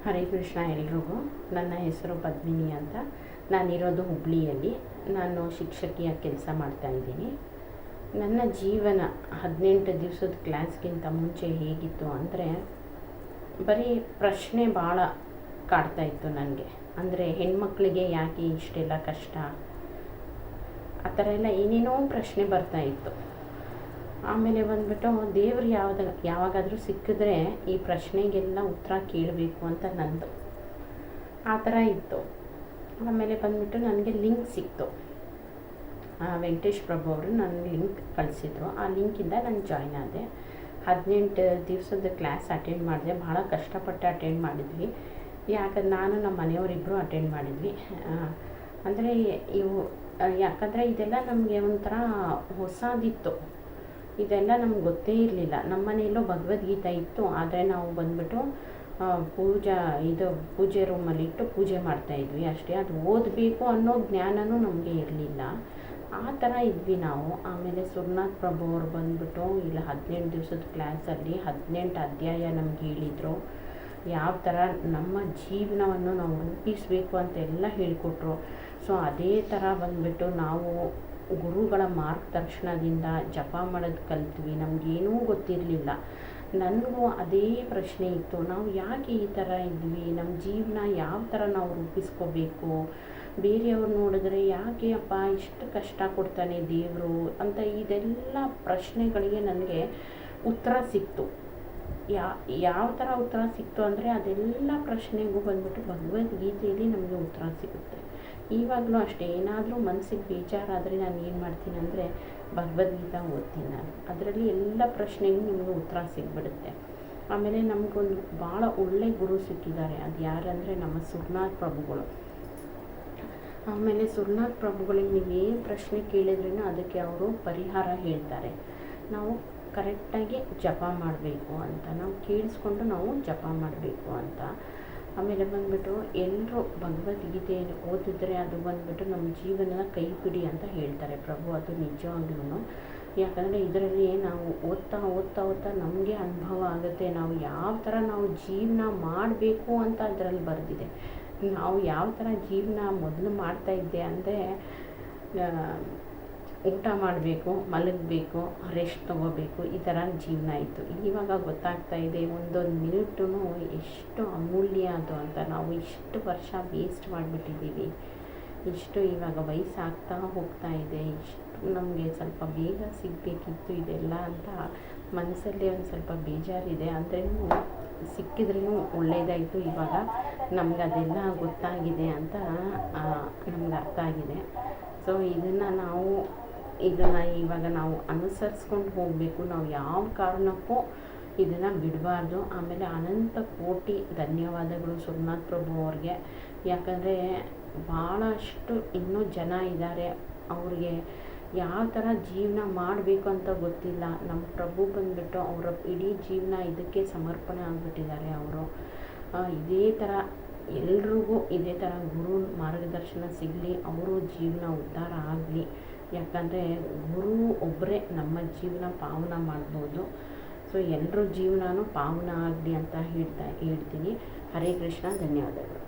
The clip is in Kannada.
ಹರೇ ಕೃಷ್ಣ ಎಲ್ರಿಗೂ. ನನ್ನ ಹೆಸರು ಪದ್ಮಿನಿ ಅಂತ. ನಾನಿರೋದು ಹುಬ್ಳಿಯಲ್ಲಿ. ನಾನು ಶಿಕ್ಷಕಿಯಾಗಿ ಕೆಲಸ ಮಾಡ್ತಾಯಿದ್ದೀನಿ. ನನ್ನ ಜೀವನ 18 ದಿವಸದ ಕ್ಲಾಸ್ಗಿಂತ ಮುಂಚೆ ಹೇಗಿತ್ತು ಅಂದರೆ, ಬರೀ ಪ್ರಶ್ನೆ ಭಾಳ ಕಾಡ್ತಾಯಿತ್ತು ನನಗೆ. ಅಂದರೆ ಹೆಣ್ಮಕ್ಳಿಗೆ ಯಾಕೆ ಇಷ್ಟೆಲ್ಲ ಕಷ್ಟ, ಆ ಥರ ಎಲ್ಲ ಏನೇನೋ ಪ್ರಶ್ನೆ ಬರ್ತಾಯಿತ್ತು. ಆಮೇಲೆ ಬಂದ್ಬಿಟ್ಟು ದೇವರು ಯಾವಾಗಾದರೂ ಸಿಕ್ಕಿದ್ರೆ ಈ ಪ್ರಶ್ನೆಗೆಲ್ಲ ಉತ್ತರ ಕೇಳಬೇಕು ಅಂತ ನಂದು ಆ ಥರ ಇತ್ತು. ಆಮೇಲೆ ಬಂದ್ಬಿಟ್ಟು ನನಗೆ ಲಿಂಕ್ ಸಿಕ್ತು. ವೆಂಕಟೇಶ್ ಪ್ರಭು ಅವರು ನನಗೆ ಲಿಂಕ್ ಕಳಿಸಿದ್ರು. ಆ ಲಿಂಕಿಂದ ನಾನು ಜಾಯ್ನ್ ಆದೆ. 18 ದಿವಸದ ಕ್ಲಾಸ್ ಅಟೆಂಡ್ ಮಾಡಿದೆ. ಭಾಳ ಕಷ್ಟಪಟ್ಟು ಅಟೆಂಡ್ ಮಾಡಿದ್ವಿ. ಯಾಕಂದ್ರೆ ನಾನು ನಮ್ಮ ಮನೆಯವರಿಬ್ಬರು ಅಟೆಂಡ್ ಮಾಡಿದ್ವಿ. ಅಂದರೆ ಯಾಕಂದರೆ ಇದೆಲ್ಲ ನಮಗೆ ಒಂಥರ ಹೊಸದಿತ್ತು. ಇದೆಲ್ಲ ನಮ್ಗೆ ಗೊತ್ತೇ ಇರಲಿಲ್ಲ. ನಮ್ಮ ಮನೆಯಲ್ಲೂ ಭಗವದ್ಗೀತೆ ಇತ್ತು, ಆದರೆ ನಾವು ಬಂದ್ಬಿಟ್ಟು ಪೂಜೆ ರೂಮಲ್ಲಿಟ್ಟು ಪೂಜೆ ಮಾಡ್ತಾಯಿದ್ವಿ ಅಷ್ಟೇ. ಅದು ಓದಬೇಕು ಅನ್ನೋ ಜ್ಞಾನವೂ ನಮಗೆ ಇರಲಿಲ್ಲ. ಆ ಥರ ಇದ್ವಿ ನಾವು. ಆಮೇಲೆ ಸುರ್ನಾಥ್ ಪ್ರಭು ಅವರು ಬಂದ್ಬಿಟ್ಟು ಇಲ್ಲ 18 ದಿವಸದ ಕ್ಲಾಸಲ್ಲಿ 18 ಅಧ್ಯಾಯ ನಮ್ಗೆ ಹೇಳಿದರು. ಯಾವ ಥರ ನಮ್ಮ ಜೀವನವನ್ನು ನಾವು ರೂಪಿಸಬೇಕು ಅಂತೆಲ್ಲ ಹೇಳಿಕೊಟ್ರು. ಸೊ ಅದೇ ಥರ ಬಂದ್ಬಿಟ್ಟು ನಾವು ಗುರುಗಳ ಮಾರ್ಗದರ್ಶನದಿಂದ ಜಪ ಮಾಡೋದು ಕಲ್ತ್ವಿ. ನಮಗೇನೂ ಗೊತ್ತಿರಲಿಲ್ಲ. ನನಗೂ ಅದೇ ಪ್ರಶ್ನೆ ಇತ್ತು, ನಾವು ಯಾಕೆ ಈ ಥರ ಇದ್ವಿ, ನಮ್ಮ ಜೀವನ ಯಾವ ಥರ ನಾವು ರೂಪಿಸ್ಕೋಬೇಕು, ಬೇರೆಯವ್ರು ನೋಡಿದ್ರೆ ಯಾಕೆ ಅಪ್ಪ ಇಷ್ಟು ಕಷ್ಟ ಕೊಡ್ತಾನೆ ದೇವರು ಅಂತ ಇದೆಲ್ಲ ಪ್ರಶ್ನೆಗಳಿಗೆ ನನಗೆ ಉತ್ತರ ಸಿಕ್ತು. ಯಾವ ಥರ ಉತ್ತರ ಸಿಕ್ತು ಅಂದರೆ, ಅದೆಲ್ಲ ಪ್ರಶ್ನೆಗೂ ಬಂದ್ಬಿಟ್ಟು ಭಗವದ್ಗೀತೆಯಲ್ಲಿ ನಮಗೆ ಉತ್ತರ ಸಿಗುತ್ತೆ. ಇವಾಗಲೂ ಅಷ್ಟೇ, ಏನಾದರೂ ಮನಸ್ಸಿಗೆ ಬೇಜಾರಾದರೆ ನಾನು ಏನು ಮಾಡ್ತೀನಿ ಅಂದರೆ ಭಗವದ್ಗೀತೆ ಓದ್ತೀನಿ ನಾನು. ಅದರಲ್ಲಿ ಎಲ್ಲ ಪ್ರಶ್ನೆಗೂ ನಿಮಗೆ ಉತ್ತರ ಸಿಗ್ಬಿಡುತ್ತೆ. ಆಮೇಲೆ ನಮಗೊಂದು ಭಾಳ ಒಳ್ಳೆ ಗುರು ಸಿಕ್ಕಿದ್ದಾರೆ. ಅದು ಯಾರಂದರೆ ನಮ್ಮ ಸುರ್ನಾಥ್ ಪ್ರಭುಗಳು. ಆಮೇಲೆ ಸುರ್ನಾಥ್ ಪ್ರಭುಗಳಿಗೆ ನೀವೇನು ಪ್ರಶ್ನೆ ಕೇಳಿದ್ರೂ ಅದಕ್ಕೆ ಅವರು ಪರಿಹಾರ ಹೇಳ್ತಾರೆ. ನಾವು ಕರೆಕ್ಟಾಗಿ ಜಪ ಮಾಡಬೇಕು ಅಂತ, ನಾವು ಕೇಳಿಸ್ಕೊಂಡು ನಾವು ಜಪ ಮಾಡಬೇಕು ಅಂತ. ಆಮೇಲೆ ಬಂದ್ಬಿಟ್ಟು ಎಲ್ಲರೂ ಭಗವದ್ಗೀತೆಯನ್ನು ಓದಿದ್ರೆ ಅದು ಬಂದ್ಬಿಟ್ಟು ನಮ್ಮ ಜೀವನದ ಕೈ ಬಿಡಿ ಅಂತ ಹೇಳ್ತಾರೆ ಪ್ರಭು. ಅದು ನಿಜವಾಗ್ಲೂ. ಯಾಕಂದರೆ ಇದರಲ್ಲಿ ನಾವು ಓದ್ತಾ ನಮಗೆ ಅನುಭವ ಆಗುತ್ತೆ. ನಾವು ಯಾವ ಥರ ನಾವು ಜೀವನ ಮಾಡಬೇಕು ಅಂತ ಅದರಲ್ಲಿ ಬರೆದಿದೆ. ನಾವು ಯಾವ ಥರ ಜೀವನ ಮೊದಲು ಮಾಡ್ತಾಯಿದ್ದೆ ಅಂದರೆ, ಊಟ ಮಾಡಬೇಕು, ಮಲಗಬೇಕು, ರೆಸ್ಟ್ ತೊಗೋಬೇಕು, ಈ ಥರ ಜೀವನ ಇತ್ತು. ಇವಾಗ ಗೊತ್ತಾಗ್ತಾ ಇದೆ ಒಂದೊಂದು ಮಿನಿಟೂ ಎಷ್ಟು ಅಮೂಲ್ಯ ಅದು ಅಂತ. ನಾವು ಇಷ್ಟು ವರ್ಷ ವೇಸ್ಟ್ ಮಾಡಿಬಿಟ್ಟಿದ್ದೀವಿ. ಇಷ್ಟು ಇವಾಗ ವಯಸ್ಸಾಗ್ತಾ ಹೋಗ್ತಾ ಇದೆ. ಇಷ್ಟು ನಮಗೆ ಸ್ವಲ್ಪ ಬೇಗ ಸಿಗಬೇಕಿತ್ತು ಇದೆಲ್ಲ ಅಂತ ಮನಸ್ಸಲ್ಲೇ ಒಂದು ಸ್ವಲ್ಪ ಬೇಜಾರಿದೆ. ಅಂದ್ರೂ ಸಿಕ್ಕಿದ್ರೂ ಒಳ್ಳೆಯದಾಯಿತು. ಇವಾಗ ನಮ್ಗೆ ಅದೆಲ್ಲ ಗೊತ್ತಾಗಿದೆ ಅಂತ ನಮ್ಗೆ ಅರ್ಥ ಆಗಿದೆ. ಸೊ ಇದನ್ನು ಇವಾಗ ನಾವು ಅನುಸರಿಸ್ಕೊಂಡು ಹೋಗಬೇಕು. ನಾವು ಯಾವ ಕಾರಣಕ್ಕೂ ಇದನ್ನು ಬಿಡಬಾರ್ದು. ಆಮೇಲೆ ಅನಂತ ಕೋಟಿ ಧನ್ಯವಾದಗಳು ಸುರ್ನಾಥ್ ಪ್ರಭು ಅವ್ರಿಗೆ. ಯಾಕಂದರೆ ಭಾಳಷ್ಟು ಇನ್ನೂ ಜನ ಇದ್ದಾರೆ, ಅವ್ರಿಗೆ ಯಾವ ಥರ ಜೀವನ ಮಾಡಬೇಕು ಅಂತ ಗೊತ್ತಿಲ್ಲ. ನಮ್ಮ ಪ್ರಭು ಬಂದುಬಿಟ್ಟು ಅವರ ಇಡೀ ಜೀವನ ಇದಕ್ಕೆ ಸಮರ್ಪಣೆ ಆಗಿಬಿಟ್ಟಿದ್ದಾರೆ. ಅವರು ಇದೇ ಥರ ಎಲ್ರಿಗೂ ಇದೇ ಥರ ಗುರು ಮಾರ್ಗದರ್ಶನ ಸಿಗಲಿ, ಅವರು ಜೀವನ ಉದ್ಧಾರ ಆಗಲಿ. ಯಾಕಂದರೆ ಗುರು ಒಬ್ಬರೇ ನಮ್ಮ ಜೀವನ ಪಾವನ ಮಾಡ್ಬೋದು. ಸೊ ಎಲ್ಲರ ಜೀವನನೂ ಪಾವನ ಆಗಲಿ ಅಂತ ಹೇಳ್ತೀನಿ. ಹರೇ ಕೃಷ್ಣ. ಧನ್ಯವಾದಗಳು.